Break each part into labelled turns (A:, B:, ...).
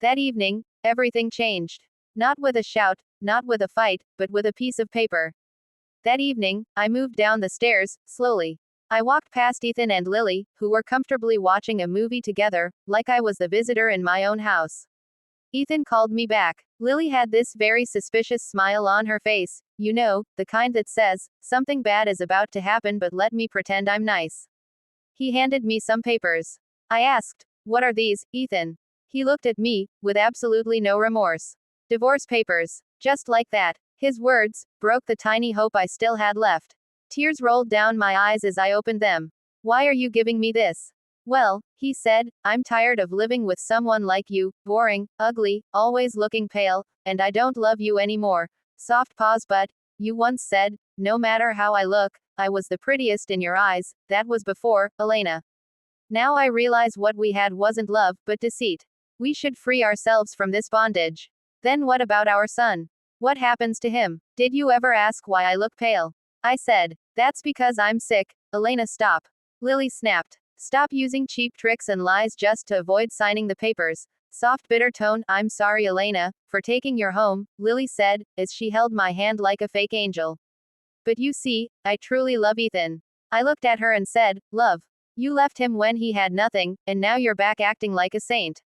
A: That evening, everything changed. Not with a shout, not with a fight, but with a piece of paper. That evening, I moved down the stairs, slowly. I walked past Ethan and Lily, who were comfortably watching a movie together, like I was the visitor in my own house. Ethan called me back. Lily had this very suspicious smile on her face, you know, the kind that says, something bad is about to happen, but let me pretend I'm nice. He handed me some papers. I asked, what are these, Ethan? He looked at me, with absolutely no remorse. Divorce papers. Just like that. His words broke the tiny hope I still had left. Tears rolled down my eyes as I opened them. Why are you giving me this? Well, he said, I'm tired of living with someone like you, boring, ugly, always looking pale, and I don't love you anymore. Soft pause, but you once said, no matter how I look, I was the prettiest in your eyes. That was before, Elena. Now I realize what we had wasn't love, but deceit. We should free ourselves from this bondage. Then what about our son? What happens to him? Did you ever ask why I look pale? I said, that's because I'm sick. Elena, stop. Lily snapped. Stop using cheap tricks and lies just to avoid signing the papers. Soft bitter tone, I'm sorry Elena, for taking your home, Lily said, as she held my hand like a fake angel. But you see, I truly love Ethan. I looked at her and said, love. You left him when he had nothing, and now you're back acting like a saint.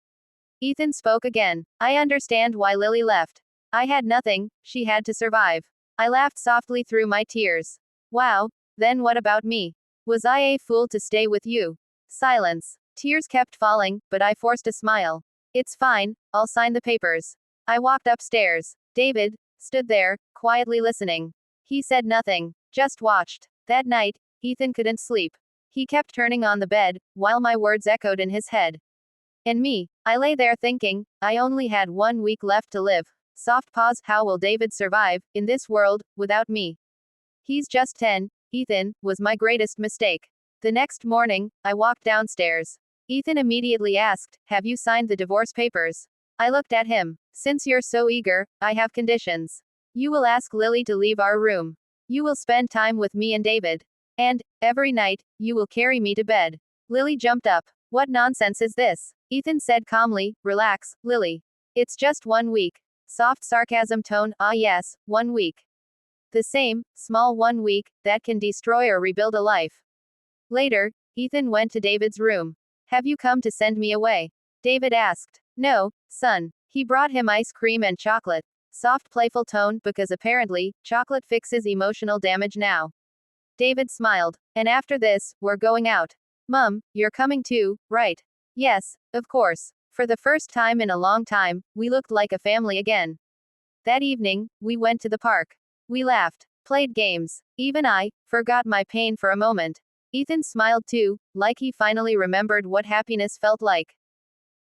A: Ethan spoke again. I understand why Lily left. I had nothing, she had to survive. I laughed softly through my tears. Wow, then what about me? Was I a fool to stay with you? Silence. Tears kept falling, but I forced a smile. It's fine, I'll sign the papers. I walked upstairs. David stood there, quietly listening. He said nothing, just watched. That night, Ethan couldn't sleep. He kept turning on the bed, while my words echoed in his head. And me, I lay there thinking, I only had 1 week left to live. Soft pause, how will David survive, in this world, without me? He's just 10, Ethan, was my greatest mistake. The next morning, I walked downstairs. Ethan immediately asked, have you signed the divorce papers? I looked at him. Since you're so eager, I have conditions. You will ask Lily to leave our room. You will spend time with me and David. And, every night, you will carry me to bed. Lily jumped up. What nonsense is this? Ethan said calmly, relax, Lily. It's just 1 week. Soft sarcasm tone, ah yes, 1 week. The same, small 1 week, that can destroy or rebuild a life. Later, Ethan went to David's room. Have you come to send me away? David asked. No, son. He brought him ice cream and chocolate. Soft playful tone, because apparently, chocolate fixes emotional damage now. David smiled. And after this, we're going out. Mum, you're coming too, right? Yes, of course. For the first time in a long time, we looked like a family again. That evening, we went to the park. We laughed, played games. Even I forgot my pain for a moment. Ethan smiled too, like he finally remembered what happiness felt like.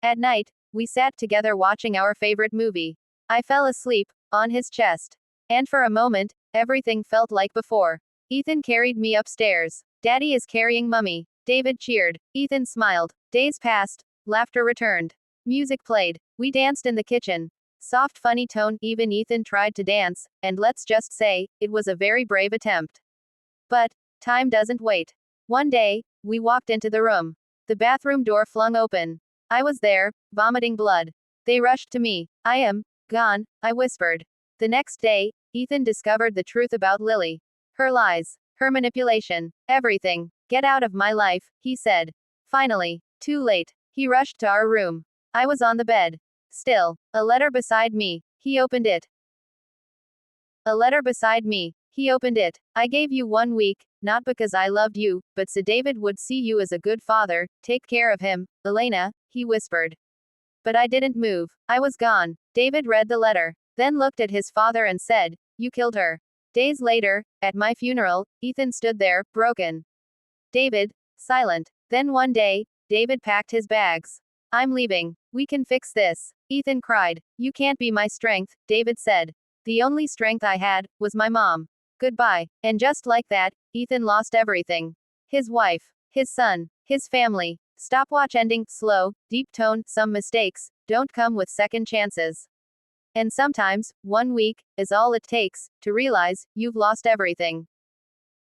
A: At night, we sat together watching our favorite movie. I fell asleep, on his chest. And for a moment, everything felt like before. Ethan carried me upstairs. Daddy is carrying Mummy. David cheered. Ethan smiled. Days passed. Laughter returned. Music played. We danced in the kitchen. Soft funny tone, even Ethan tried to dance, and let's just say, it was a very brave attempt. But, time doesn't wait. One day, we walked into the room. The bathroom door flung open. I was there, vomiting blood. They rushed to me. I am gone, I whispered. The next day, Ethan discovered the truth about Lily. Her lies, her manipulation, everything. Get out of my life, he said. Finally, too late. He rushed to our room. I was on the bed. Still, a letter beside me. He opened it. A letter beside me. He opened it. I gave you 1 week, not because I loved you, but so David would see you as a good father. Take care of him, Elena, he whispered. But I didn't move. I was gone. David read the letter, then looked at his father and said, you killed her. Days later, at my funeral, Ethan stood there, broken. David, silent. Then one day, David packed his bags. I'm leaving. We can fix this. Ethan cried. You can't be my strength, David said. The only strength I had was my mom. Goodbye. And just like that, Ethan lost everything. His wife, his son, his family. Stopwatch ending, slow, deep tone, some mistakes don't come with second chances. And sometimes, 1 week is all it takes to realize you've lost everything.